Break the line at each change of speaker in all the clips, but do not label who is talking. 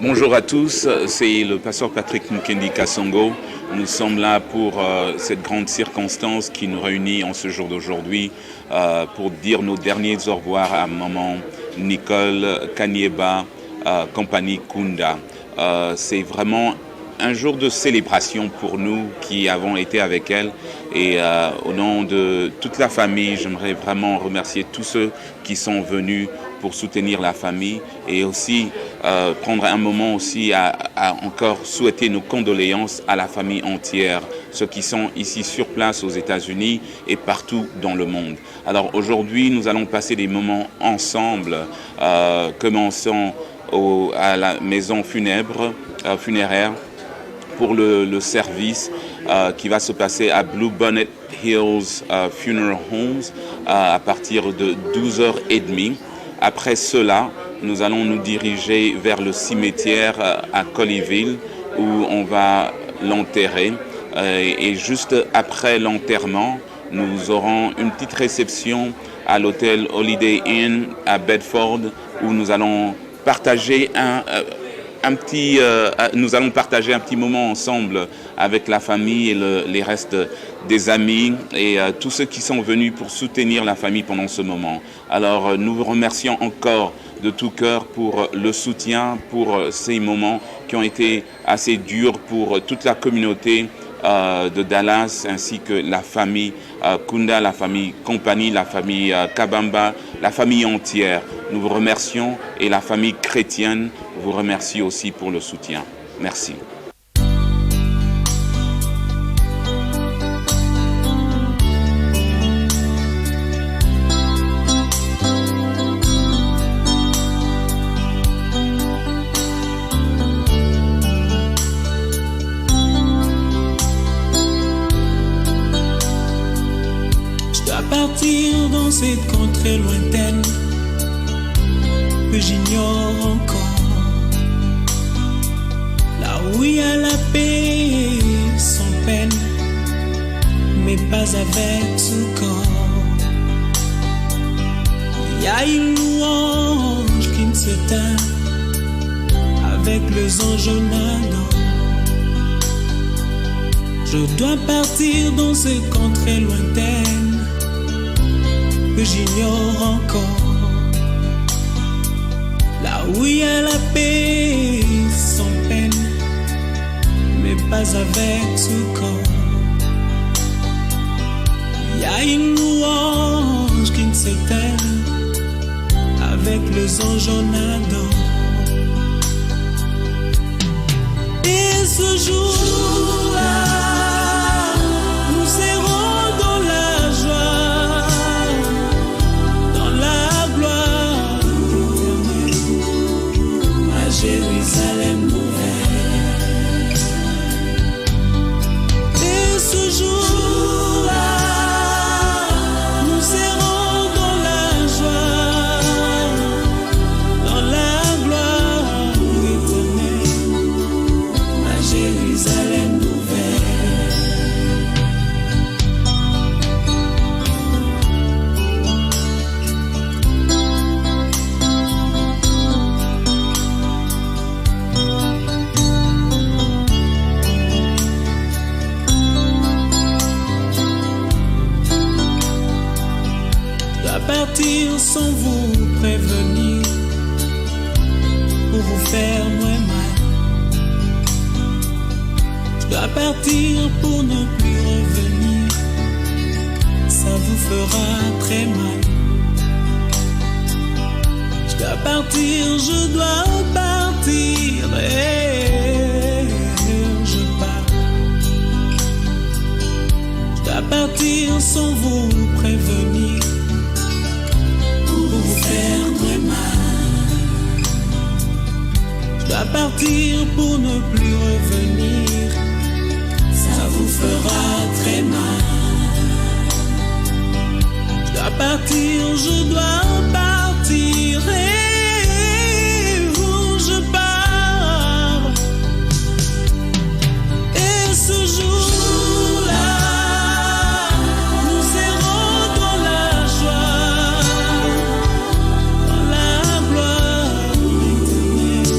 Bonjour à tous, c'est le pasteur Patrick Mukendi Kasongo. Nous sommes là pour cette grande circonstance qui nous réunit en ce jour d'aujourd'hui pour dire nos derniers au revoir à maman Nicole Kanieba, compagnie Kunda. C'est vraiment un jour de célébration pour nous qui avons été avec elle et au nom de toute la famille, j'aimerais vraiment remercier tous ceux qui sont venus pour soutenir la famille et aussi prendre un moment aussi à encore souhaiter nos condoléances à la famille entière, ceux qui sont ici sur place aux États-Unis et partout dans le monde. Alors aujourd'hui, nous allons passer des moments ensemble, commençons à la maison funéraire pour le service qui va se passer à Blue Bonnet Hills Funeral Homes à partir de 12h30. Après cela, nous allons nous diriger vers le cimetière à Colleyville où on va l'enterrer. Et juste après l'enterrement, nous aurons une petite réception à l'hôtel Holiday Inn à Bedford où nous allons partager un petit moment ensemble avec la famille et les restes des amis et tous ceux qui sont venus pour soutenir la famille pendant ce moment. Alors nous vous remercions encore de tout cœur pour le soutien, pour ces moments qui ont été assez durs pour toute la communauté de Dallas ainsi que la famille Kunda, la famille Compagnie, la famille Kabamba, la famille entière. Nous vous remercions et la famille chrétienne vous remercie aussi pour le soutien. Merci.
Partir dans cette contrée lointaine que j'ignore encore, là où il y a la paix sans peine, mais pas avec ce corps. Il y a une louange qui ne s'éteint avec les anges nadant. Je dois partir dans cette contrée lointaine que j'ignore encore, là où il y a la paix sans peine, mais pas avec ce corps. Il y a une louange qui ne s'éteint avec les anges en Adam. Et ce jour-là, nous serons dans la joie, Jérusalem nouvelle. Et ce jour-là, nous serons dans la joie, dans la gloire éternelle, à Jérusalem nouvelle. Partir sans vous prévenir pour vous faire moins mal. Je dois partir pour ne plus revenir, ça vous fera très mal. Je dois partir, je dois partir et je pars. Je dois partir sans vous prévenir, vous faire très mal. Je dois partir pour ne plus revenir, ça vous fera très mal. Je dois partir, je dois partir et où je pars. Et ce jour-là, nous serons dans la joie, dans la gloire éternelle.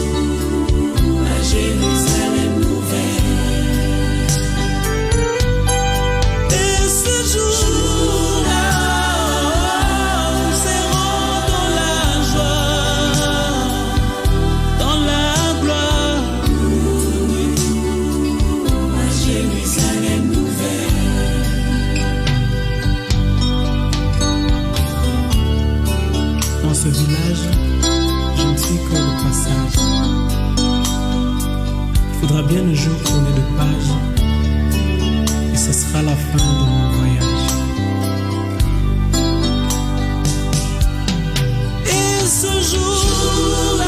faudra bien un jour tourner de page et ce sera la fin de mon voyage. Et ce jour-là,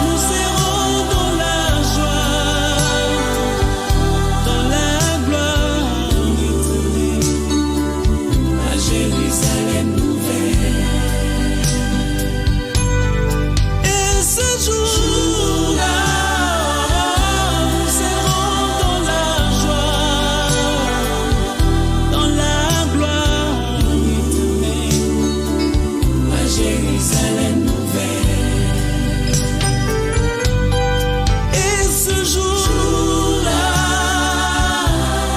nous serons dans la joie, dans la gloire éternelle, à Jérusalem nouvelle. Et ce jour-là, nous serons dans la joie, dans la gloire éternelle, à Jérusalem nouvelle. Et ce jour-là,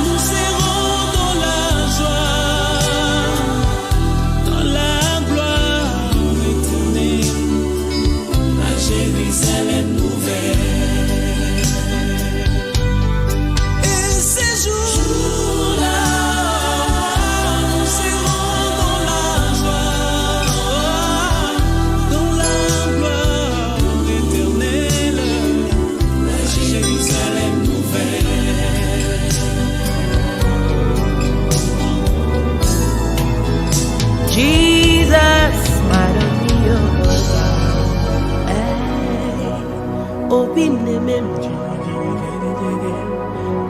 nous serons dans la joie, dans la gloire éternelle, à Jérusalem nouvelle. Et ces jours-là, nous serons dans la joie, dans la gloire éternelle, à Jérusalem nouvelle.
Jesus, might of me, open the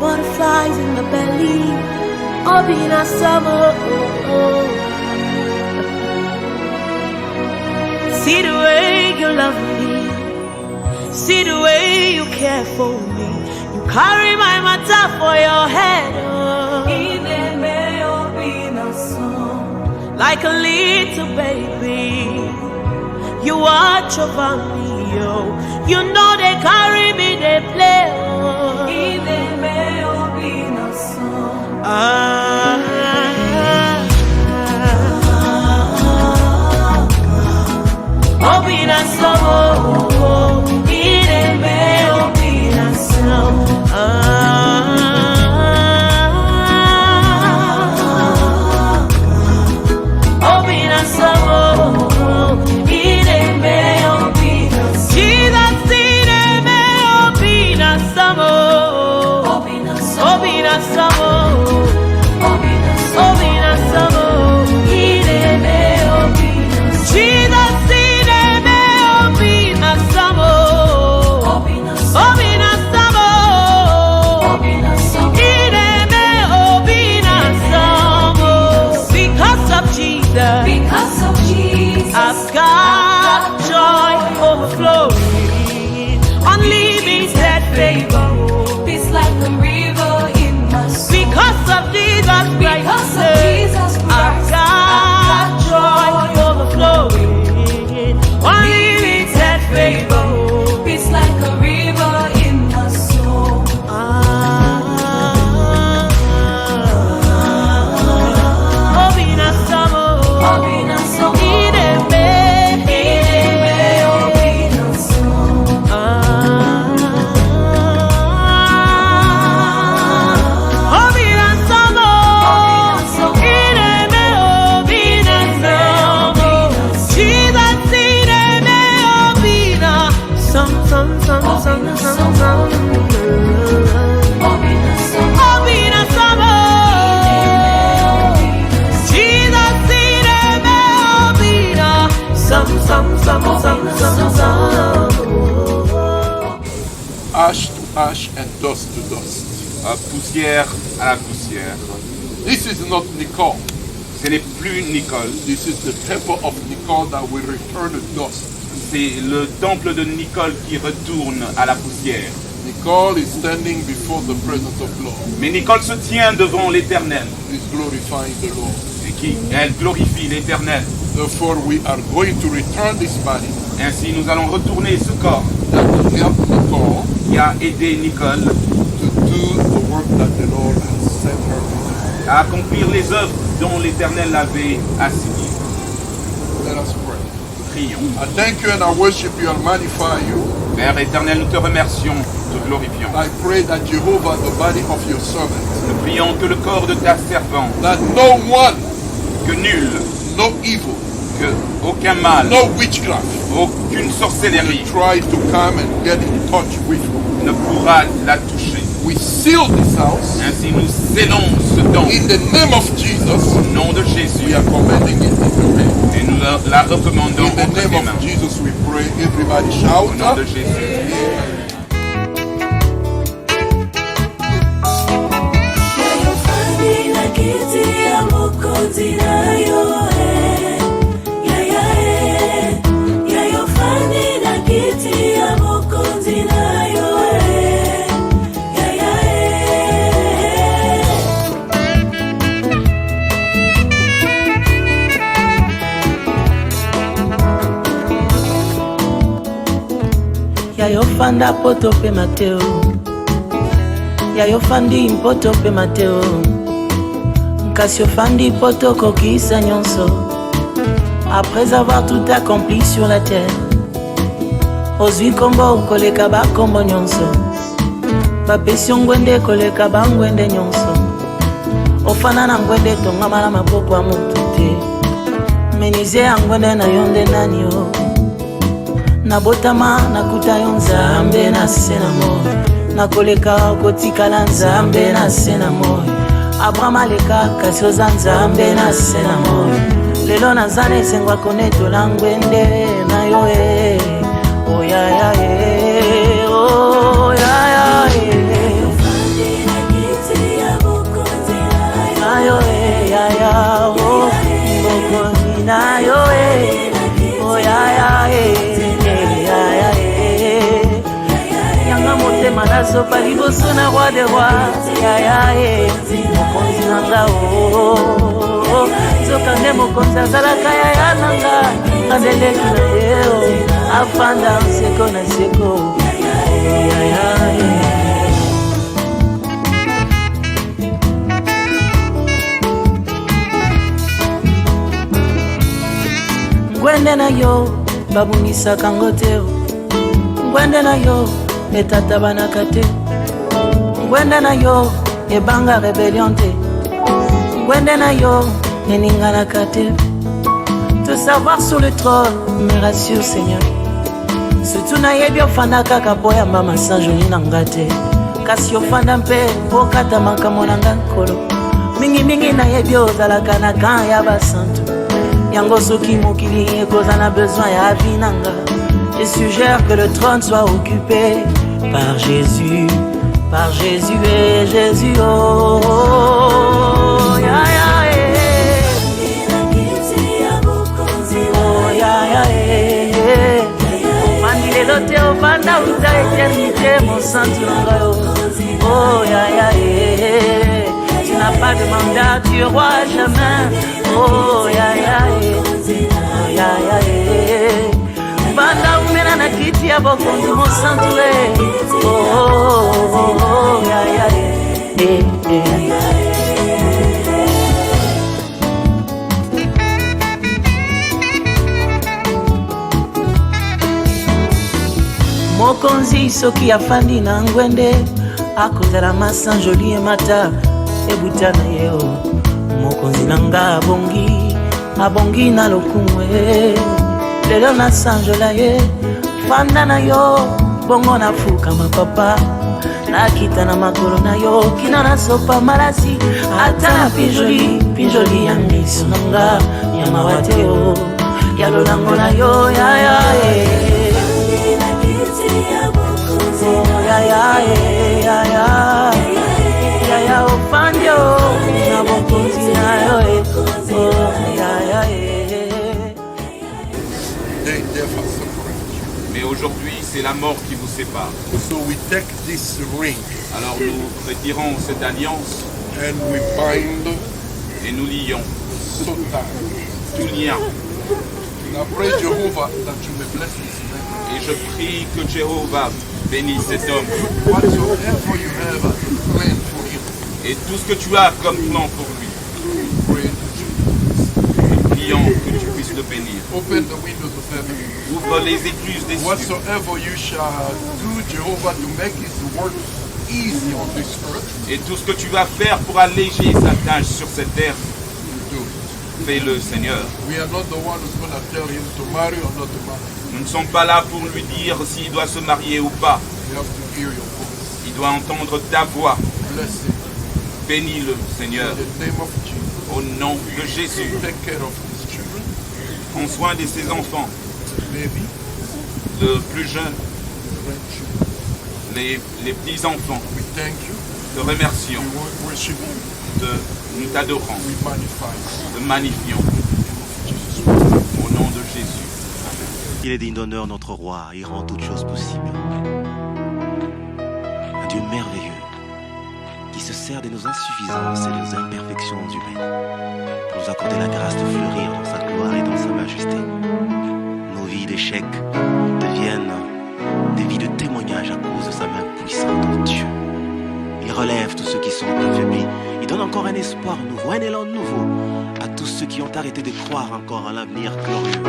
butterflies in the belly, open a summer. See the way you love me, see the way you care for me. You carry my matter for your head, like a little baby. You watch over me, oh. You know they carry me, they play, oh.
Because of Jesus,
I've got joy overflowing, unlimited favor.
it's like a river in my soul.
Because of Jesus Christ,
Because of Jesus
I've
Christ,
got joy overflowing, unlimited favor.
it's like a river in my soul.
Ash to ash and dust to dust.
Poussière à la poussière.
This is not Nicole.
Ce n'est plus Nicole.
This is the temple of Nicole that will return to dust.
C'est le temple de Nicole qui retourne à la poussière.
Nicole is standing before the presence of God.
Mais Nicole se tient devant l'Éternel
Is glorifying the Lord.
et elle glorifie l'Éternel.
Therefore, we are going to return this body
Ainsi, nous allons retourner ce corps
that will help Nicole
qui a aidé Nicole
to do the work that the Lord has sent her to do.
à accomplir les œuvres dont l'Éternel l'avait assigné.
Let us pray.
Prions.
I thank you and I worship you and magnify you.
Père éternel, nous te remercions, te glorifions.
I pray that Jehovah, the body of your servant,
Nous prions que le corps de ta servante,
that no one,
que nul,
no evil,
que aucun mal,
no witchcraft
aucune sorcellerie
try to come and get in touch with
ne pourra la toucher.
We seal this house
Ainsi nous scellons ce don
in the name of Jesus.
au nom de Jésus
We are commanding it in your name.
et nous la recommandons
In the
entre tes
name
mains.
of Jesus, we pray. Everybody
Au
shout.
nom de Jésus.
Yayofanda poto pe Mateo, yayofandi mpoto pe Mateo, kasi ofandi poto kokisa nyonso. Après avoir tout accompli sur la terre, ozwi kombo koleka bakombo nyonso, bapesi ngwende koleka bangwende nyonso. Ofana na ngwende tongamala maboko ya moto te, menize ya ngwende na yo nde nani yo. Nabotama nakuta yo Nzambe na sena moi, nakoleka kotikala Nzambe na sena moi. Abraham aleka kasi oza Nzambe na sena moi. Lelo nazana esengwa konetola ngwende na yo e. Oh ya ya e, oh ya ya e. Na yo e, ya ya oh, bokozi na yo e. Oh ya ya e. Motema nazopa liboso na roi de roi yaya e mokonzi nanga o zoka nde mokonzi azalaka yaya nanga azeleki na yeo afanda nseko na seko yaya e. Ngwende na yo babunisaka ngo te, ngwende na yo etata banaka te, ngwende na yo ebanga rebellion te, ngwende na yo eninganaka te. Te savoir sur le trône me rassure Seigneur, surtout nayebi ofanda kaka po yamba masanjoli na nga te, kasi ofanda mpe okata makambo na nga nkolo. Mingimingi nayebi ozalaka na kan ya basantu, yango soki mokili ekozala besoin ya vi na nga. Je suggère que le trône soit occupé par Jésus et Jésus, oh, oh, ya ya eh. Oh ya ya eh. Mandi lelo te obanda uta éternité mon santu nangayo. Oh ya ya eh. Tu n'as pas de mandat, tu auras jamais. Oh ya ya eh. Oh ya ya eh. Banda umena na kiti ya bokonzi mon santu eh. Oh oh oh oh ya ya eh eh. Mokonzi soki afandi na ngwende akozala masanjoli emata ebuta na yeo. Mokonzi nanga abongi na lokumwe. Lelo na sanjola ye fanda na yo bongo na fuka mapapa nakita na makolo na yo kina na sopa malasi ata na pinjoli ya miso nanga ya mawate yo ya lolango na yo ya ya e ya ya e ya ya ya ya ofandio na bokonzi na yo e ya ya e.
Mais aujourd'hui, c'est la mort qui vous sépare.
So we take this ring
Alors nous retirons cette alliance
and we bind
et nous lions
so tight.
tout lien.
And I pray Jehovah that you may bless this man.
Et je prie que Jéhovah bénisse cet homme.
Whatsoever you have planned for him,
Et tout ce que tu as comme plan pour lui,
pray that you
prions que tu puisses le bénir.
open the windows of heaven.
Ouvre les écluses des cieux.
Whatsoever you shall do, Jehovah, to make his work easy on this earth,
Et tout ce que tu vas faire pour alléger sa tâche sur cette terre,
do.
fais-le, Seigneur.
We are not the one who's going to tell him to marry or not to marry.
Nous ne sommes pas là pour lui dire s'il doit se marier ou pas.
You have to hear your voice.
Il doit entendre ta voix.
Bless him.
Bénis-le, Seigneur.
In the name of Jesus.
Au nom de Jésus.
Take care of his children.
Prends soin de ses enfants.
Baby.
Le plus jeune,
Grandchildren.
les petits-enfants.
We thank you.
Te remercions.
We worship you.
Nous t'adorons.
We magnify you.
Te magnifions.
Jesus.
Au nom de Jésus.
Il est digne d'honneur, notre roi, il rend toutes choses possibles. Un Dieu merveilleux qui se sert de nos insuffisances et de nos imperfections humaines pour nous accorder la grâce de fleurir dans sa gloire et dans sa majesté. Nos vies d'échecs deviennent des vies de témoignage à cause de sa main puissante, oh Dieu. Il relève tous ceux qui sont affaiblis. Il donne encore un espoir nouveau, un élan nouveau à tous ceux qui ont arrêté de croire encore à l'avenir glorieux.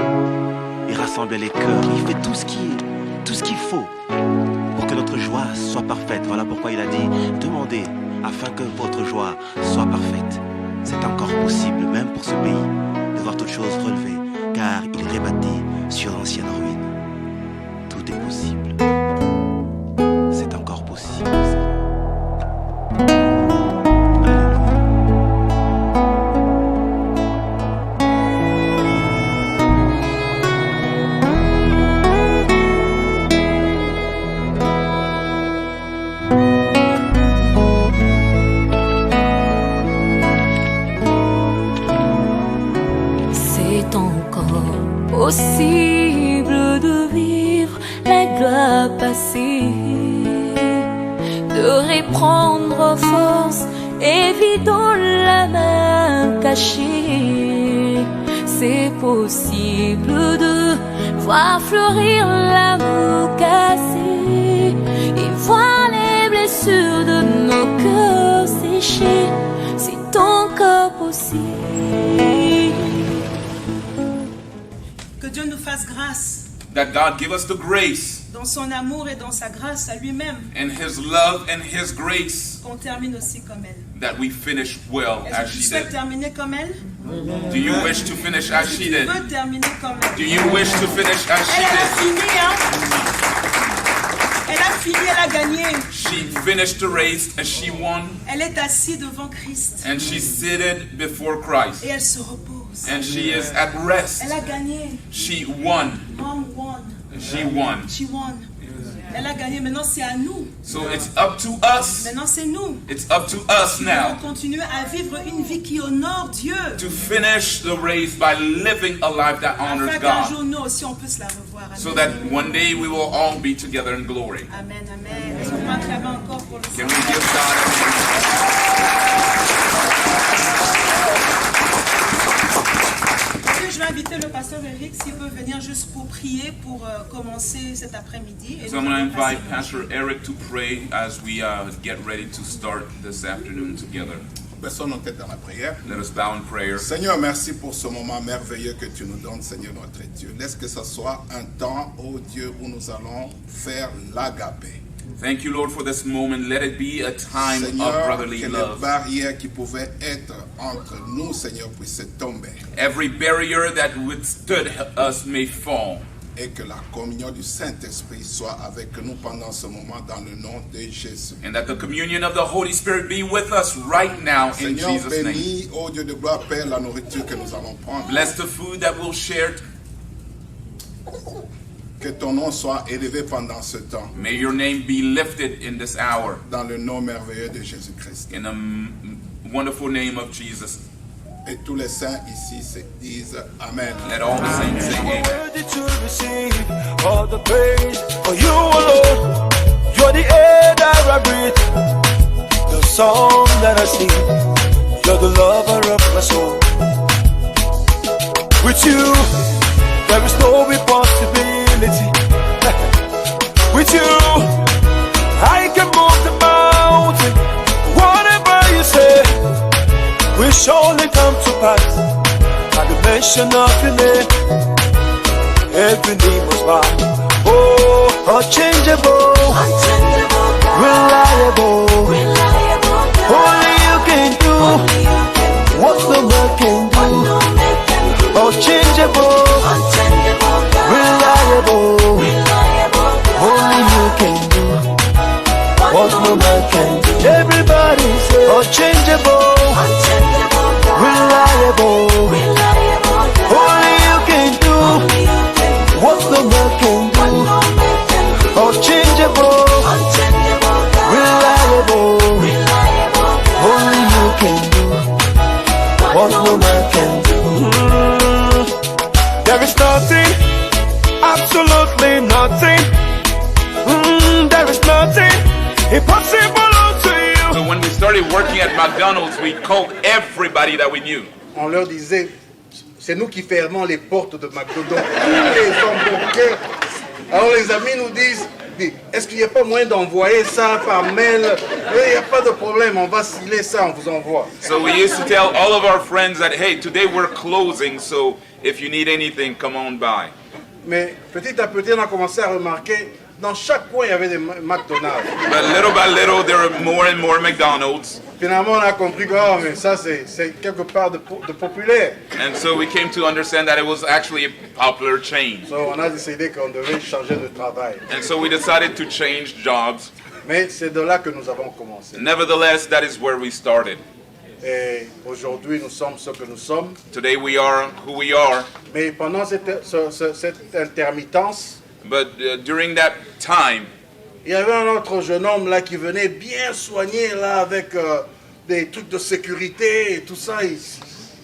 Il rassemble les cœurs, il fait tout ce qu'il faut pour que notre joie soit parfaite. Voilà pourquoi il a dit, demandez afin que votre joie soit parfaite. C'est encore possible, même pour ce pays, de voir toutes choses relevées, car il rebâtit sur l'ancienne ruine. Tout est possible. C'est encore possible.
Possible de vivre la gloire passée, de reprendre force et vidant la main cachée. C'est possible de voir fleurir l'amour cassé et voir les blessures de nos cœurs séchés. C'est encore possible.
Que Dieu nous fasse grâce
That God give us the grace
dans son amour et dans sa grâce à lui-même,
and His love and His grace
qu'on termine aussi comme elle.
that we finish well
Est-ce
as
que tu
she
souhaites
did.
terminer comme elle?
Do you wish to finish as she
Tu
did?
veux terminer comme elle?
Do you wish to finish as she
Elle a
did?
fini, hein? Elle a fini, elle a gagné.
She finished the race and she won,
Elle est assise devant Christ
and she's seated before Christ,
et elle se repose.
and she is at rest.
Elle a gagné.
She won.
Mom won.
She won.
She won. Elle a gagné. Maintenant, c'est à nous.
So it's up to us.
Maintenant, c'est nous.
It's up to us
Nous
now
devons continuer à vivre une vie qui honore Dieu.
to finish the race by living a life that honors
Afin qu'un
God,
jour, nous aussi, on puisse la revoir. Amen.
so that one day we will all be together in glory.
Amen, amen. Est-ce qu'on peut acclamer encore pour le
Can we
Seigneur?
give God
Je vais inviter le pasteur Eric s'il peut venir juste pour prier, pour commencer cet après-midi. Et
So I'm
nous
going to
allons passer
invite Pastor Eric to pray as we get ready to start this afternoon together.
Baissons nos têtes dans la prière.
Let us bow in prayer.
Seigneur, merci pour ce moment merveilleux que tu nous donnes, Seigneur notre Dieu. Laisse que ce soit un temps, ô Dieu, où nous allons faire l'agapé.
Thank you, Lord, for this moment. Let it be a time of
Seigneur,
brotherly
que les
love.
barrières qui pouvaient être entre nous, Seigneur, puissent tomber.
Every barrier that withstood us may fall.
Et que la communion du Saint-Esprit soit avec nous pendant ce moment dans le nom de Jésus.
And that the communion of the Holy Spirit be with us right now in
Seigneur,
Jesus' name.
bénis, ô Dieu de gloire, Père, la nourriture que nous allons prendre.
Bless the food that we'll share.
Que ton nom soit élevé pendant ce temps.
May your name be lifted in this hour.
Dans le nom merveilleux de Jésus-Christ.
In the wonderful name of Jesus.
Et tous les saints ici se disent Amen.
Let all the saints say amen.
Worthy to receive all the praise for you alone. You're the air that I breathe, the song that I sing. You're the lover of my soul. With you, there is no impossibility. With you, I can move the mountain. Whatever you say will surely come to pass. At the mention of your name, every knee must bow. Oh, unchangeable, reliable. Only you can do what no man can do. Unchangeable, reliable. Only you can do. unchangeable, reliable. Only you can do what no man can do. Unchangeable, reliable. Only you can do what no man can do. There is nothing, absolutely nothing. There is nothing impossible unto you.
So when we started working at McDonald's, we called everybody that we knew.
On leur disait, c'est nous qui fermons les portes de McDonald's. Les hamburgers. Alors les amis nous disent, est-ce qu'il n'y a pas moyen d'envoyer ça par mail? Il n'y a pas de problème, on va sceller ça, on vous envoie.
So we used to tell all of our friends that, hey, today we're closing, so if you need anything, come on by.
Mais petit à petit, on a commencé à remarquer, dans chaque coin, il y avait des McDonald's.
But little by little, there were more and more McDonald's.
Finalement, on a compris que oh, mais ça, c'est quelque part de populaire.
And so we came to understand that it was actually a popular chain.
So, on a décidé qu'on devait changer de travail.
And so we decided to change jobs.
Mais c'est de là que nous avons commencé.
Nevertheless, that is where we started.
Et aujourd'hui, nous sommes ce que nous sommes.
Today we are who we are.
Mais pendant cette intermittence,
but during that time,
il y avait un autre jeune homme là qui venait bien soigné là avec des trucs de sécurité et tout ça.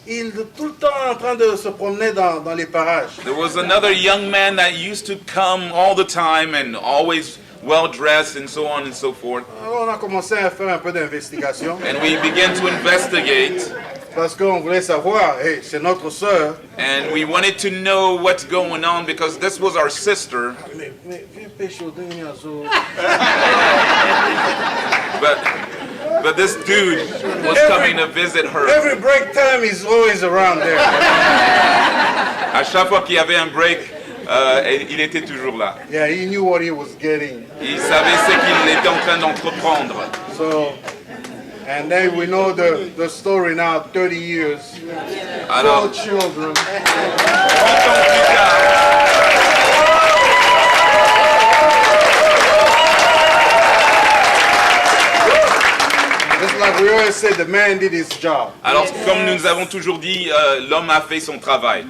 Il tout le temps en train de se promener dans les parages.
There was another young man that used to come all the time and always well dressed and so on and so forth.
Alors on a commencé à faire un peu d'investigation.
And we began to investigate.
Parce qu'on voulait savoir, hey, c'est notre sœur.
And we wanted to know what's going on because this was our sister. But this dude was coming to visit her.
Every break time he's always around there.
À chaque fois qu'il y avait un break, il était toujours là.
Yeah, he knew what he was getting.
Il savait ce qu'il était en train d'entreprendre.
So, and then we know the story now, 30 years.
Alors,
4 children.
30 ans plus tard.
Just like we always say, the man did his job.
Alors, comme nous avons toujours dit, l'homme a fait son travail.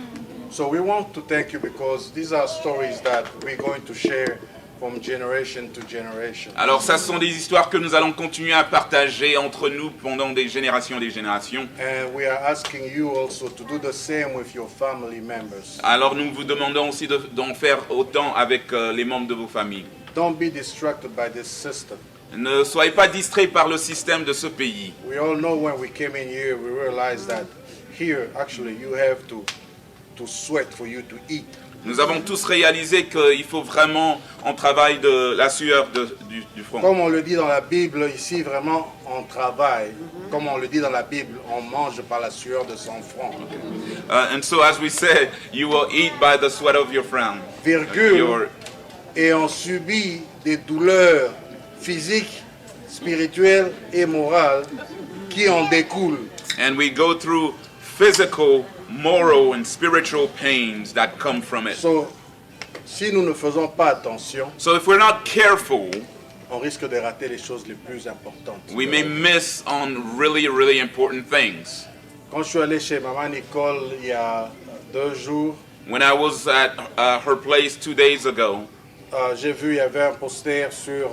So we want to thank you because these are stories that we're going to share from generation to generation.
Alors, ça sont des histoires que nous allons continuer à partager entre nous pendant des générations et des générations.
And we are asking you also to do the same with your family members.
Alors, nous vous demandons aussi d'en faire autant avec les membres de vos familles.
Don't be distracted by this system.
Ne soyez pas distraits par le système de ce pays.
We all know when we came in here, we realized that here, actually, you have to sweat for you to eat.
Nous avons tous réalisé qu'il faut vraiment un travail de la sueur du front.
Comme on le dit dans la Bible, ici vraiment on travaille. Comme on le dit dans la Bible, on mange par la sueur de son front.
And so as we said, you will eat by the sweat of your front.
Virgule. Et on subit des douleurs physiques, spirituelles et morales qui en découlent.
And we go through physical, moral and spiritual pains that come from it.
So, si nous ne faisons pas attention,
so if we're not careful,
on risque de rater les choses les plus importantes.
We may miss on really, really important things.
Quand je suis allé chez Maman Nicole il y a 2 jours,
when I was at her place 2 days ago,
j'ai vu il y avait un poster sur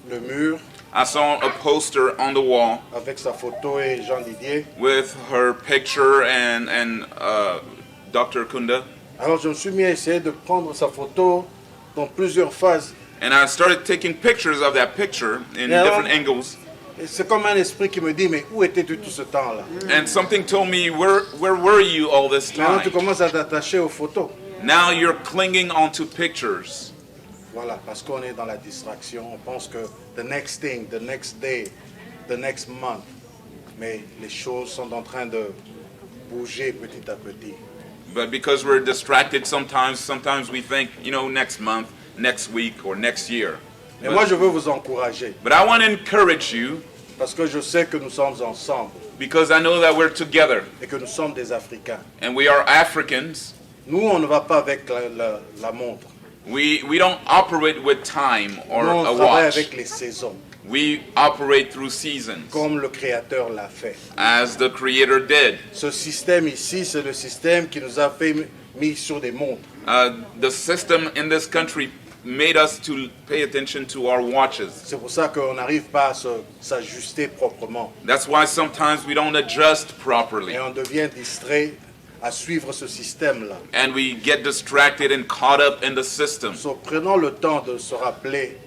le mur.
I saw a poster on the wall
avec sa photo et Jean Didier.
With her picture and Dr. Kunda.
Alors je me suis mis à essayer de prendre sa photo dans plusieurs phases.
And I started taking pictures of that picture in different angles.
C'est comme un esprit qui me dit mais où étais-tu tout ce temps-là?
And something told me where were you all this time?
Maintenant tu commences à t'attacher aux photos.
Now you're clinging onto pictures.
Voilà, parce qu'on est dans la distraction, on pense que the next thing, the next day, the next month, mais les choses sont en train de bouger petit à petit.
But because we're distracted sometimes we think, you know, next month, next week or next year.
Et moi je veux vous encourager.
But I want to encourage you.
Parce que je sais que nous sommes ensemble.
Because I know that we're together.
Et que nous sommes des Africains.
And we are Africans.
Nous on ne va pas avec la montre.
We don't operate with time or
Nous, on
a
travaille
watch.
avec les saisons,
We operate through seasons,
comme le Créateur l'a fait.
as the Creator did.
Ce système ici, c'est le système qui nous a fait mis sur des montres.
The system in this country made us to pay attention to our watches.
C'est pour ça qu'on n'arrive pas à s'ajuster proprement.
That's why sometimes we don't adjust properly.
Et on devient distrait à suivre ce système-là.
And we get distracted and caught up in the system.
So, prenons le temps de se rappeler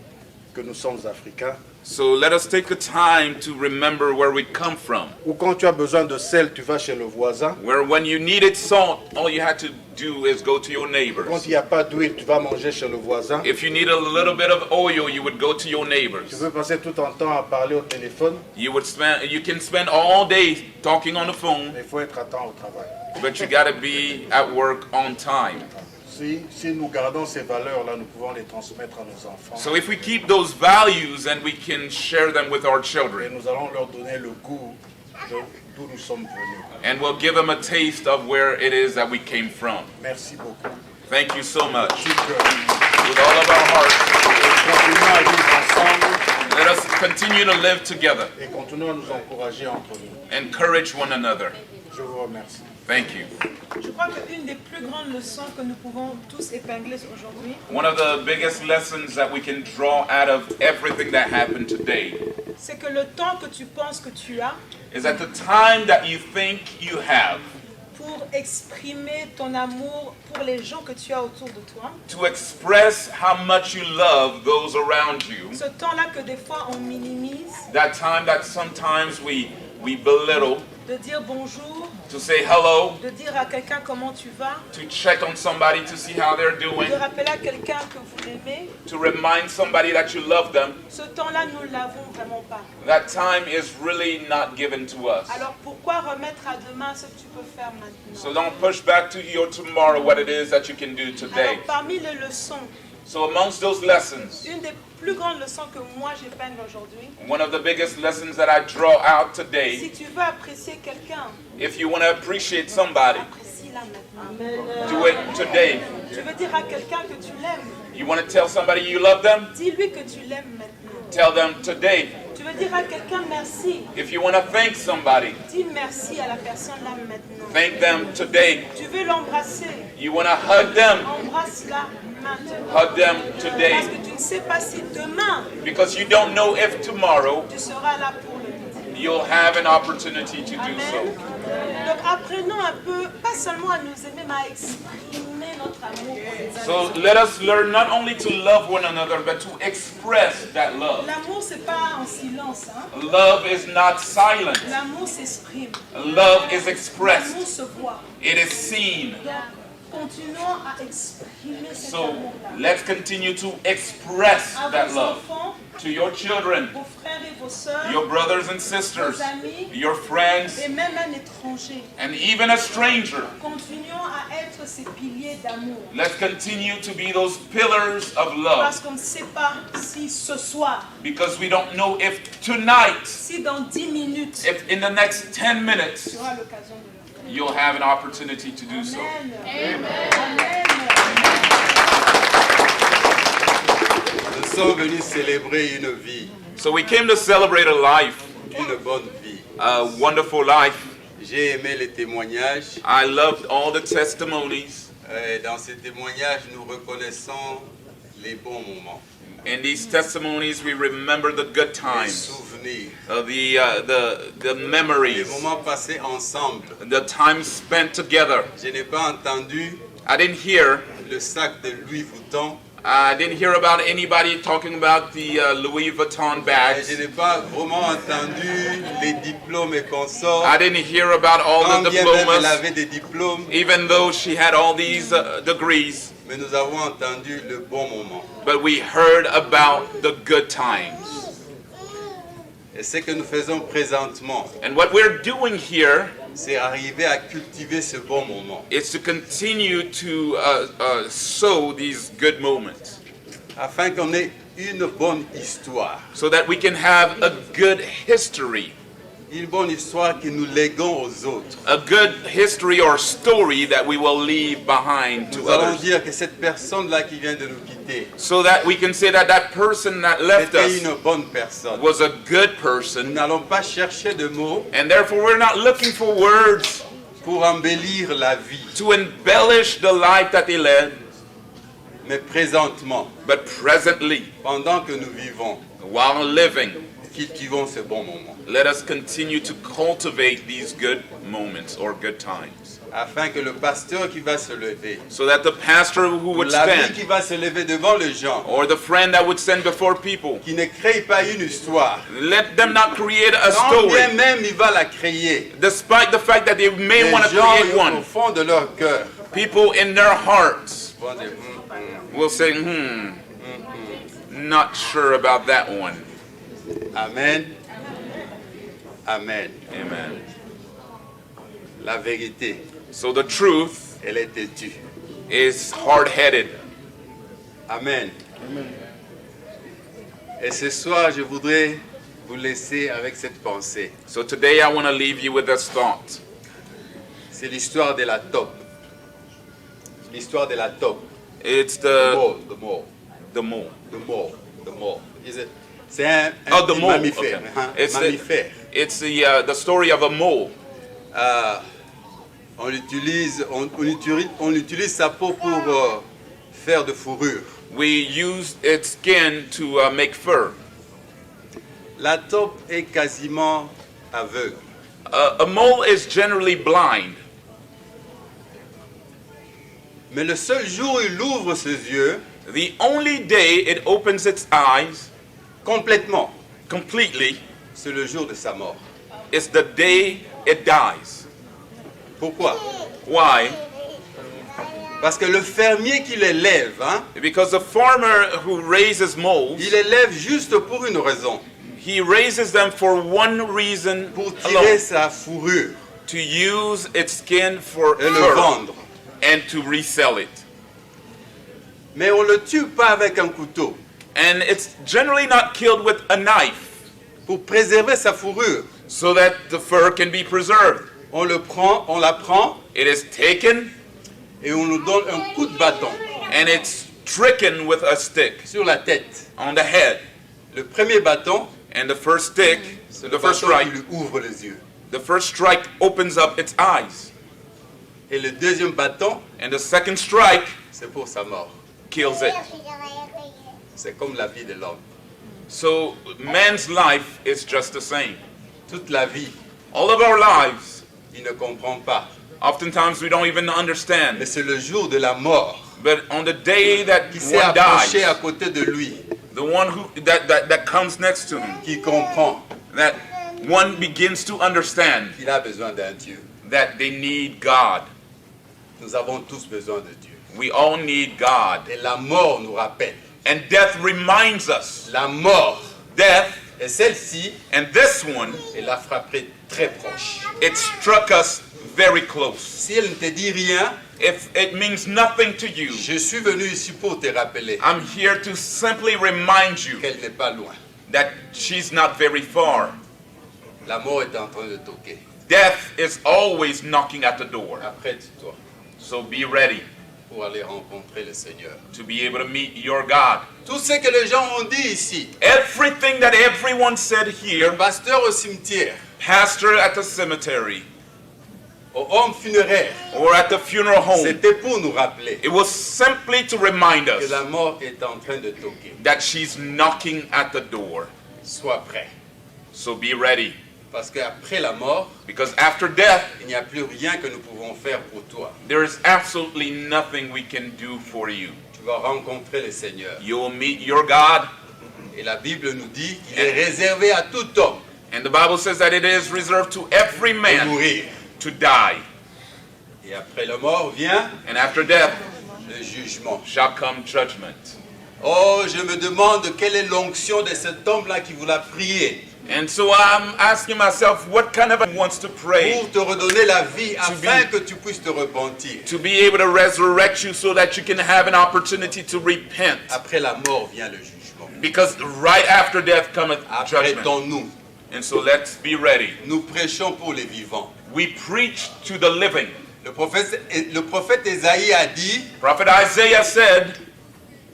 que nous sommes africains.
So let us take the time to remember where we come from.
Ou quand tu as besoin de sel, tu vas chez le voisin.
Where when you needed salt, all you had to do is go to your
Quand
neighbors.
il n'y a pas d'huile, tu vas manger chez le voisin.
If you need a little bit of oil, you would go to your
Tu
neighbors.
veux passer tout ton temps à parler au téléphone,
You can spend all day talking on the phone,
mais il faut être à temps au travail.
but you got to be at work on time.
Si nous gardons ces valeurs-là, nous pouvons les transmettre à nos enfants.
So if we keep those values and we can share them with our
Et
children,
nous allons leur donner le goût d'où nous sommes venus.
and we'll give them a taste of where it is that we came from.
Merci beaucoup.
Thank you so much.
Tout cœur.
With all of our hearts,
Continuons à vivre ensemble
let us continue to live together,
et continuons à nous encourager entre nous.
encourage one another.
Je vous remercie.
Thank you.
Je crois qu'une des plus grandes leçons que nous pouvons tous épingler aujourd'hui,
One of the biggest lessons that we can draw out of everything that happened today
c'est que le temps que tu penses que tu as
is that the time that you think you have
pour exprimer ton amour pour les gens que tu as autour de toi,
to express how much you love those around you,
ce temps-là que des fois on minimise,
that time that sometimes we belittle,
de dire bonjour,
to say hello,
de dire à quelqu'un comment tu vas,
to check on somebody to see how they're doing,
de rappeler à quelqu'un que vous l'aimez,
to remind somebody that you love them,
ce temps-là nous l'avons vraiment pas.
that time is really not given to us.
Alors pourquoi remettre à demain ce que tu peux faire maintenant?
So don't push back to your tomorrow what it is that you can do today.
Alors parmi les leçons,
So amongst those lessons,
une des plus grandes leçons que moi j'épingle aujourd'hui,
one of the biggest lessons that I draw out
si
today,
tu veux apprécier quelqu'un,
if you want to appreciate somebody,
apprécie-la maintenant.
do it today.
Tu veux dire à quelqu'un que tu l'aimes,
You want to tell somebody you love them,
dis-lui que tu l'aimes maintenant.
tell them today.
Tu veux dire à quelqu'un merci,
If you want to thank somebody,
dis merci à la personne là maintenant.
thank them today.
Tu veux l'embrasser,
You want to hug them,
embrasse-la maintenant.
hug them
Parce
today.
que tu ne sais pas si demain
Because you don't know if tomorrow
tu seras là pour le dire.
you'll have an opportunity to do
Amen.
so.
Donc apprenons un peu, pas seulement à nous aimer, mais à exprimer notre amour pour les uns
So
les autres.
let us learn not only to love one another, but to express that love.
L'amour, c'est pas en silence. Hein?
Love is not silent.
L'amour s'exprime.
Love is
L'amour
expressed.
se voit.
It is seen.
Donc, continuons à exprimer cet
So
amour-là.
let's continue to express
À
that
vos
love
enfants,
to your children,
vos frères et vos sœurs,
your brothers and sisters,
vos amis,
your friends,
et même un étranger.
and even a stranger.
Continuons à être ces piliers d'amour.
Let's continue to be those pillars of
Parce
love,
qu'on ne sait pas si ce soir,
because we don't know if tonight,
si dans 10 minutes,
if in the next 10
tu
minutes,
auras l'occasion de le faire.
you'll have an opportunity to do so.
Amen. Amen.
Nous sommes venus célébrer une vie,
So we came to celebrate a life,
une bonne vie.
a wonderful life.
J'ai aimé les témoignages.
I loved all the testimonies.
Dans ces témoignages, nous reconnaissons les bons moments,
In these testimonies, we remember the good
les
times,
souvenirs,
the
les
memories,
moments passés ensemble.
the time spent together.
Je n'ai pas entendu
I didn't hear
le sac de Louis Vuitton.
I didn't hear about anybody talking about the Louis Vuitton bags.
Je n'ai pas vraiment entendu les diplômes et consorts.
I didn't hear about all
Quand
the
bien même elle
diplomas,
avait des diplômes,
even though she had all these degrees.
mais nous avons entendu le bon moment.
But we heard about the good times.
Et ce que nous faisons présentement,
And what we're doing here
c'est arriver à cultiver ce bon moment,
is to continue to sow these good moments
afin qu'on ait une bonne histoire.
so that we can have a good history.
Une bonne histoire que nous léguons aux autres.
A good history or story that we will leave behind to
Nous allons
others.
dire que cette personne-là qui vient de nous quitter
So that we can say that that person that left
était
us
une bonne personne.
was a good
Nous
person.
n'allons pas chercher de mots
And therefore we're not looking for words
pour embellir la vie,
to embellish the life that they led,
mais présentement,
but presently,
pendant que nous vivons,
while living,
cultivons ce bon moment,
let us continue to cultivate these good moments or good times.
afin que le pasteur qui va se lever,
So that the pastor who would
l'ami
stand,
qui va se lever devant les gens,
or the friend that would stand before people,
qui ne crée pas une histoire,
let them not create a
quand bien
story,
même il va la créer,
despite the fact that they may
les
want to
gens
create
au
one.
fond de leur cœur
People in their hearts
vont dire,
will say, not sure about that one.
Amen. Amen.
Amen.
La vérité,
So the truth
elle est têtue.
is hard-headed.
Amen. Et ce soir, je voudrais vous laisser avec cette pensée.
So today I want to leave you with this thought.
C'est l'histoire de la taupe. L'histoire de la taupe.
It's
The
the
mole, the mole,
the mole.
the mole, the mole. C'est un
Oh, the
petit
mole.
mammifère.
Okay.
Hein,
It's
mammifère.
It's the story of a mole.
On utilise sa peau pour faire de fourrure.
We use its skin to make fur.
La taupe est quasiment aveugle.
A mole is generally blind,
Mais le seul jour où il ouvre ses yeux,
the only day it opens its eyes
complètement,
completely
c'est le jour de sa mort.
is the day it dies.
Pourquoi?
Why?
Parce que le fermier qui l'élève, hein,
Because the farmer who raises moles,
il élève juste pour une raison,
he raises them for one reason
pour tirer
alone,
sa fourrure
to use its skin for
et le
fur
vendre.
and to resell it.
Mais on ne le tue pas avec un couteau.
And it's generally not killed with a knife
Pour préserver sa fourrure,
so that the fur can be preserved.
on la prend
It is taken
et on nous donne un coup de bâton
and it's stricken with a stick
sur la tête.
on the head.
Le premier bâton,
And the first stick,
c'est
the
le
first
bâton qui
strike,
lui ouvre les yeux.
the first strike opens up its eyes.
Et le deuxième bâton,
And the second strike
c'est pour sa mort.
kills it.
C'est comme la vie de l'homme.
So man's life is just the same.
Toute la vie,
All of our lives,
il ne comprend pas.
oftentimes we don't even
Mais
understand.
c'est le jour de la mort
But on the day that
qui s'est
one
approché à
dies,
côté de lui,
the one who that comes next to him,
qui comprend
that one begins to understand
qu'il a besoin d'un Dieu.
that they need God.
Nous avons tous besoin de Dieu.
We all need God.
Et la mort nous rappelle.
And death reminds us.
La mort,
Death,
et celle-ci,
and this one,
elle a frappé très proche.
it struck us very close.
Si elle ne te dit rien,
If it means nothing to you,
je suis venu ici pour te rappeler
I'm here to simply remind you
qu'elle n'est pas loin.
that she's not very far.
La mort est en train de toquer.
Death is always knocking at the door.
Apprête-toi
So be ready
pour aller rencontrer le Seigneur.
to be able to meet your God.
Tout ce que les gens ont dit ici,
Everything that everyone said here,
pasteur au cimetière,
pastor at the cemetery,
au homme funéraire,
or at the funeral home,
c'était pour nous rappeler
it was simply to remind
que
us
la mort est en train de toquer.
that she's knocking at the door.
Sois prêt.
So be ready.
Parce qu'après la mort,
Because after death,
il n'y a plus rien que nous pouvons faire pour toi.
there is absolutely nothing we can do for you.
Tu vas rencontrer le Seigneur.
You will meet your God,
Et la Bible nous dit qu'il est réservé à tout homme
and the Bible says that it is reserved to every
de
man
mourir.
to die.
Et après la mort vient
And after death
le jugement.
shall come judgment.
Oh, je me demande quelle est l'onction de cet homme-là qui vous l'a prié
And so I'm asking myself, what kind of a wants to pray
pour te redonner la vie afin
be-
que tu puisses te repentir.
to be able to resurrect you so that you can have an opportunity to repent?
Après la mort vient le jugement.
Because right after death cometh judgment.
Apprêtons-nous
And so let's be ready.
Nous prêchons pour les vivants.
We preach to the living.
Le prophète Ésaïe a dit,
Prophet Isaiah said,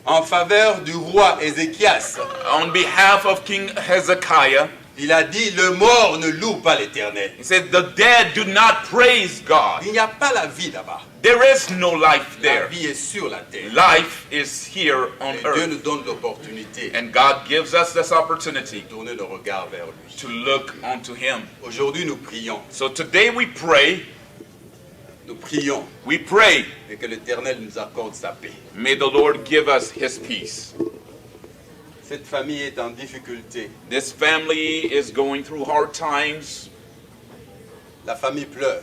en faveur du roi Ézéchias,
on behalf of King Hezekiah,
il a dit, le mort ne loue pas l'Éternel.
he said, the dead do not praise God.
Il n'y a pas la vie là-bas.
There is no life
La
there.
vie est sur la terre.
Life is here on
Et Dieu
earth.
nous donne l'opportunité
And God gives us this opportunity
de tourner le regard vers lui.
to look unto Him.
Aujourd'hui, nous prions.
So today we pray,
Nous prions
we pray,
et que l'Éternel nous accorde sa paix.
may the Lord give us His peace.
Cette famille est en difficulté.
This family is going through hard times.
La famille pleure.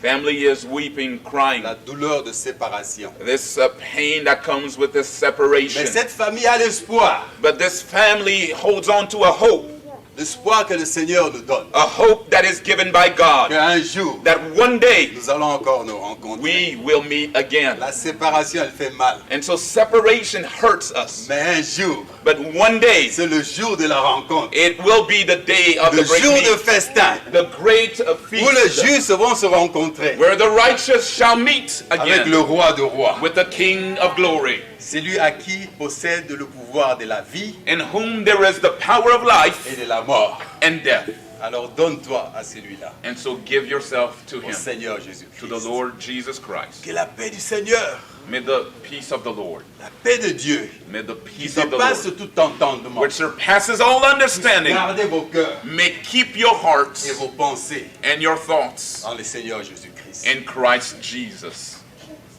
Family is weeping, crying.
La douleur de séparation.
This pain that comes with this separation.
Mais cette famille a l'espoir.
But this family holds on to a hope.
L'espoir que le Seigneur nous donne.
A hope that is given by God.
Qu'un jour,
That one day
nous allons encore nous rencontrer.
we will meet again.
La séparation, elle fait mal.
And so separation hurts us.
Mais un jour,
But one day
c'est le jour de la rencontre.
it will be the day of
Le
the great
jour de
meeting.
festin.
The great
Où les
feast
justes vont se rencontrer.
where the righteous shall meet
Avec
again
le roi de rois.
with the King of glory,
C'est lui à qui possède le pouvoir de la vie
in whom there is the power of life
et de la mort.
and death.
Alors donne-toi à celui-là,
And so give yourself to
au
Him,
Seigneur
to the
Jésus-Christ.
Lord Jesus Christ.
Que la paix du Seigneur,
May the peace of the Lord,
la paix de Dieu,
may the
qui
peace of the
dépasse
Lord,
tout entendement,
which surpasses all understanding,
gardez vos cœurs
may keep your hearts
et vos pensées
and your thoughts
en le Seigneur Jésus-Christ,
in Christ Jesus.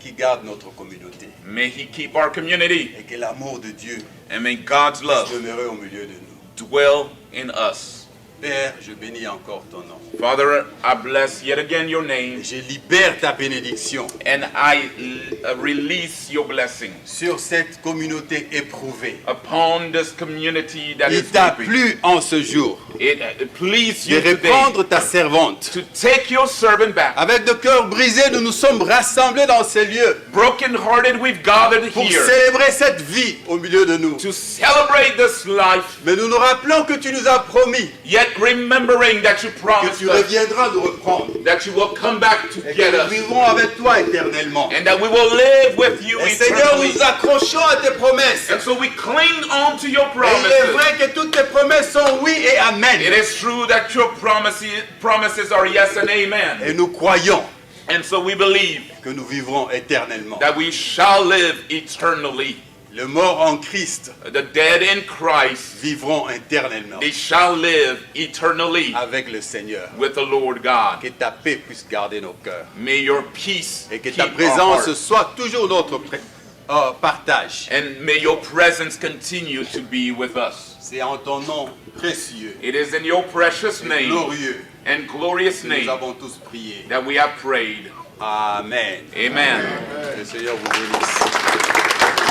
qui garde notre communauté.
May He keep our community,
Et que l'amour de Dieu
and may God's love
demeure au milieu de nous.
dwell in us.
Père, je bénis encore ton nom.
Father, I bless yet again your
Et
name,
je libère ta bénédiction
and I release your blessing
sur cette communauté éprouvée.
upon this community that
Il
is
t'a
weeping.
plu en ce jour
It please
de
you today
reprendre ta servante.
to take your servant back.
Avec le cœur brisé, nous nous sommes rassemblés dans ces lieux
Broken-hearted, we've gathered
pour
here
célébrer cette vie au milieu de nous.
to celebrate this life,
Mais nous nous rappelons que tu nous as promis
yet remembering that you
que
promised
tu
us
reviendras nous reprendre
that you will come back to
et
get
que nous
us,
vivrons avec toi éternellement.
and that we will live with you
Et Seigneur, nous
eternally.
nous accrochons à tes promesses.
And so we cling on to your
Et il est
promises.
vrai que toutes tes promesses sont oui et amen.
It is true that your promises are yes and amen.
Et nous croyons
And so we believe
que nous vivrons éternellement.
that we shall live eternally.
Les morts en Christ
The dead in Christ,
vivront éternellement
they shall live eternally
avec le Seigneur.
with the Lord God.
Que ta paix puisse garder nos cœurs.
May your peace
Et que
keep
ta
our
présence
hearts.
soit toujours notre partage.
And may your presence continue to be with us.
C'est en ton nom précieux
It is in your precious
et
name
glorieux
and glorious
que nous
name
avons tous prié.
that we have prayed.
Amen.
Amen.
Que le Seigneur vous bénisse.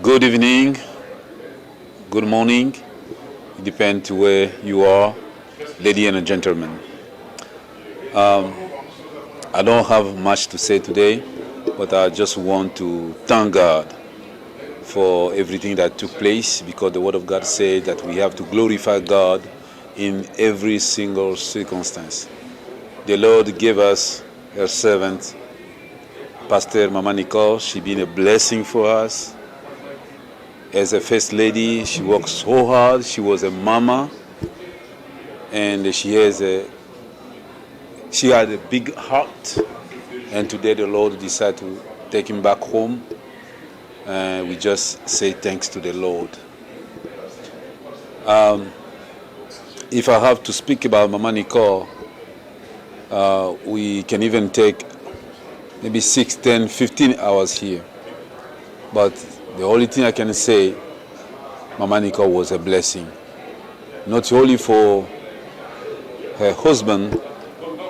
Good evening, good morning, it depends where you are, ladies and gentlemen. I don't have much to say today, but I just want to thank God for everything that took place, because the Word of God said that we have to glorify God in every single circumstance. The Lord gave us her servant, Pastor Mama Nicole. She's been a blessing for us. As a first lady, she worked so hard. She was a mama, and she had a big heart. And today the Lord decided to take him back home. And we just say thanks to the Lord. If I have to speak about Mama Nicole, we can even take maybe 6, 10, 15 hours here. But the only thing I can say, Mama Nicole was a blessing, not only for her husband,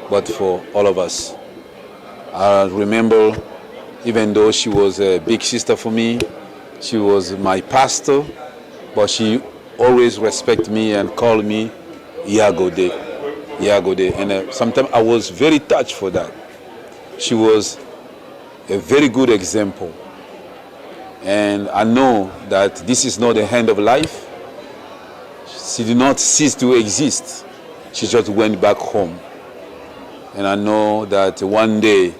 but for all of us. I remember, even though she was a big sister for me, she was my pastor, but she always respected me and called me Yagode. And sometimes I was very touched for that. She was a very good example. And I know that this is not the end of life. She did not cease to exist. She just went back home. And I know that one day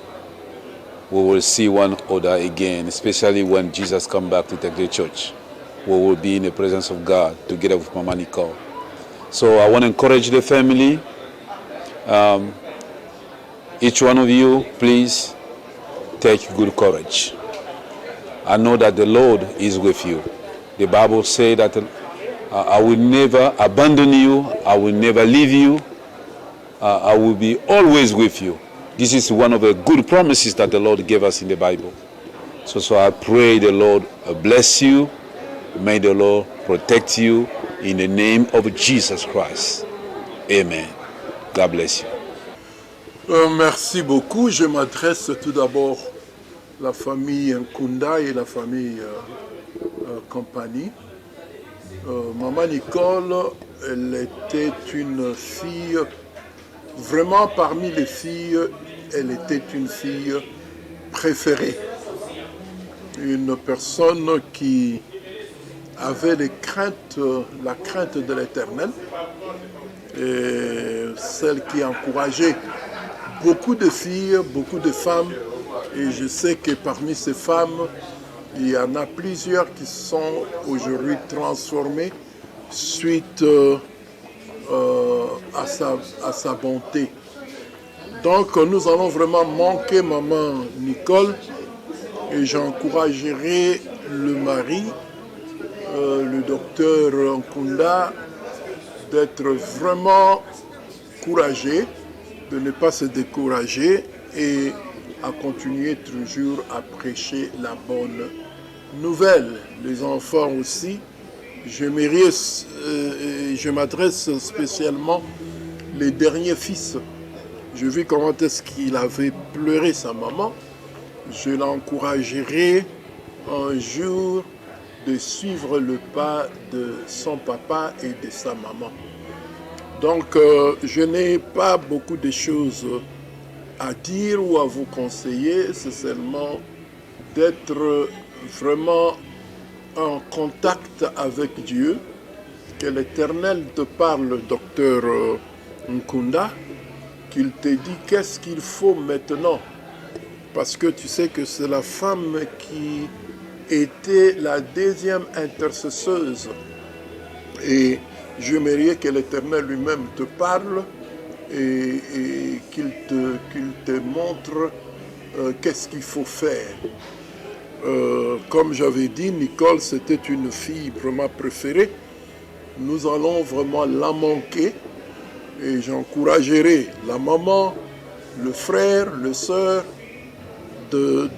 we will see one another again, especially when Jesus comes back to take the church. We will be in the presence of God together with Mama Nicole. So I want to encourage the family. Each one of you, please take good courage. I know that the Lord is with you. The Bible says that I will never abandon you. I will never leave you. I will be always with you. This is one of the good promises that the Lord gave us in the Bible. So I pray the Lord bless you. May the Lord protect you in the name of Jesus Christ. Amen. God bless you.
Merci beaucoup. Je m'adresse tout d'abord à la famille Nkunda et la famille Compagnie. Maman Nicole, elle était une fille, vraiment parmi les filles, elle était une fille préférée. Une personne qui avait la crainte de l'Éternel, et celle qui encourageait beaucoup de filles, beaucoup de femmes, et je sais que parmi ces femmes, il y en a plusieurs qui sont aujourd'hui transformées suite à sa bonté. Donc nous allons vraiment manquer Maman Nicole, et j'encouragerai le mari, le docteur Nkunda, d'être vraiment courageux, de ne pas se décourager et à continuer toujours à prêcher la bonne nouvelle. Les enfants aussi, je m'adresse spécialement les derniers fils. Je vis comment est-ce qu'il avait pleuré sa maman. Je l'encouragerai un jour de suivre le pas de son papa et de sa maman. Donc, je n'ai pas beaucoup de choses à dire ou à vous conseiller, c'est seulement d'être vraiment en contact avec Dieu, que l'Éternel te parle, docteur Nkunda, qu'il te dit qu'est-ce qu'il faut maintenant, parce que tu sais que c'est la femme qui était la deuxième intercesseuse, et j'aimerais que l'Éternel lui-même te parle et qu'il te montre qu'est-ce qu'il faut faire. Comme j'avais dit, Nicole, c'était une fille vraiment préférée. Nous allons vraiment la manquer et j'encouragerai la maman, le frère, le sœur de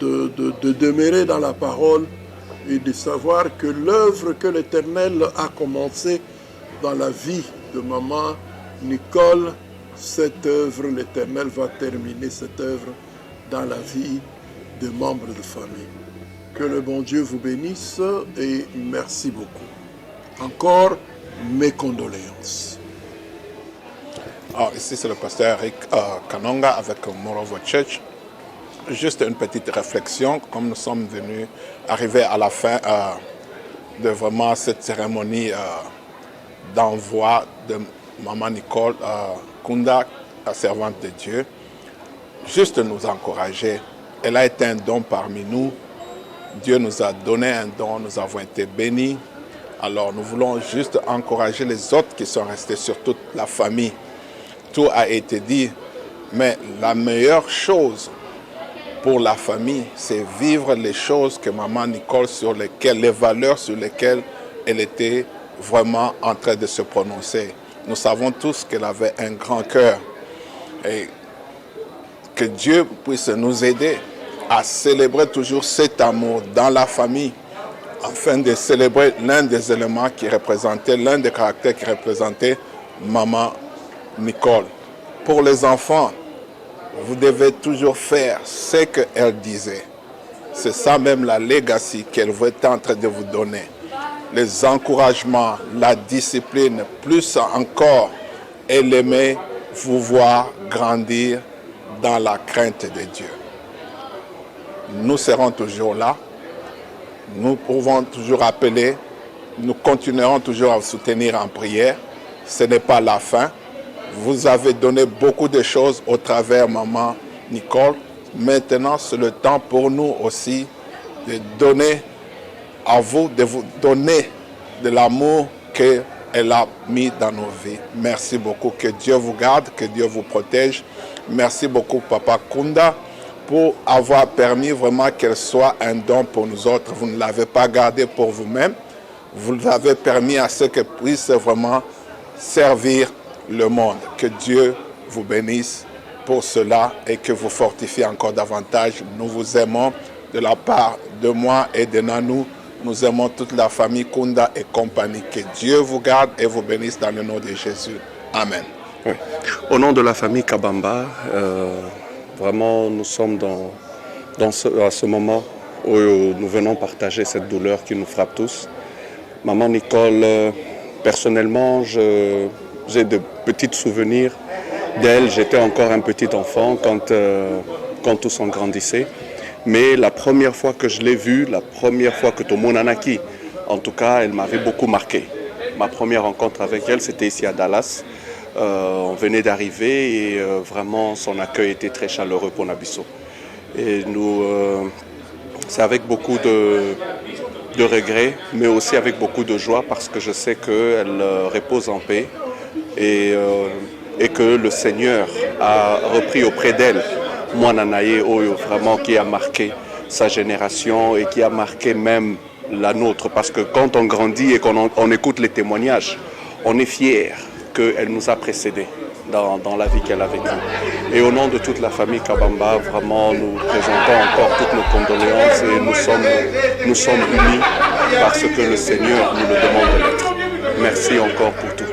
demeurer dans la parole et de savoir que l'œuvre que l'Éternel a commencée dans la vie de Maman Nicole, cette œuvre, l'Éternel va terminer cette œuvre dans la vie des membres de famille. Que le bon Dieu vous bénisse et merci beaucoup. Encore mes condoléances.
Ici, c'est le pasteur Eric Kanonga avec Moreover Church. Juste une petite réflexion, comme nous sommes venus arriver à la fin de vraiment cette cérémonie d'envoi de Maman Nicole Kunda, la servante de Dieu, juste nous encourager. Elle a été un don parmi nous. Dieu nous a donné un don, nous avons été bénis. Alors nous voulons juste encourager les autres qui sont restés, surtout la famille. Tout a été dit, mais la meilleure chose pour la famille, c'est vivre les choses que Maman Nicole, les valeurs sur lesquelles elle était vraiment en train de se prononcer. Nous savons tous qu'elle avait un grand cœur et que Dieu puisse nous aider à célébrer toujours cet amour dans la famille, afin de célébrer l'un des éléments qui représentait, l'un des caractères qui représentait Maman Nicole. Pour les enfants, vous devez toujours faire ce qu'elle disait. C'est ça même la legacy qu'elle est en train de vous donner. Les encouragements, la discipline, plus encore, elle aimait vous voir grandir dans la crainte de Dieu. Nous serons toujours là. Nous pouvons toujours appeler. Nous continuerons toujours à vous soutenir en prière. Ce n'est pas la fin. Vous avez donné beaucoup de choses au travers Maman Nicole. Maintenant, c'est le temps pour nous aussi de donner à vous, de vous donner de l'amour qu'elle a mis dans nos vies. Merci beaucoup. Que Dieu vous garde, que Dieu vous protège. Merci beaucoup, Papa Kunda, pour avoir permis vraiment qu'elle soit un don pour nous autres. Vous ne l'avez pas gardée pour vous-même. Vous l'avez permis à ce qu'elle puisse vraiment servir le monde. Que Dieu vous bénisse pour cela et que vous fortifiez encore davantage. Nous vous aimons de la part de moi et de Nanou. Nous aimons toute la famille Kunda et compagnie. Que Dieu vous garde et vous bénisse dans le nom de Jésus. Amen.
Oui. Au nom de la famille Kabamba, vraiment nous sommes à ce moment où nous venons partager cette douleur qui nous frappe tous. Maman Nicole, personnellement, j'ai de petits souvenirs d'elle. J'étais encore un petit enfant quand tous ont grandissé. Mais la première fois que je l'ai vue, la première fois que tout le monde en a acquis, en tout cas, elle m'avait beaucoup marqué. Ma première rencontre avec elle, c'était ici à Dallas. On venait d'arriver et vraiment son accueil était très chaleureux pour Nabisso. Et nous, c'est avec beaucoup de regrets, mais aussi avec beaucoup de joie parce que je sais qu'elle repose en paix et que le Seigneur a repris auprès d'elle Mwananaye Oyo, vraiment qui a marqué sa génération et qui a marqué même la nôtre. Parce que quand on grandit et qu'on écoute les témoignages, on est fier qu'elle nous a précédés dans la vie qu'elle a vécue. Et au nom de toute la famille Kabamba, vraiment, nous présentons encore toutes nos condoléances et nous sommes unis parce que le Seigneur nous le demande de l'être. Merci encore pour tout.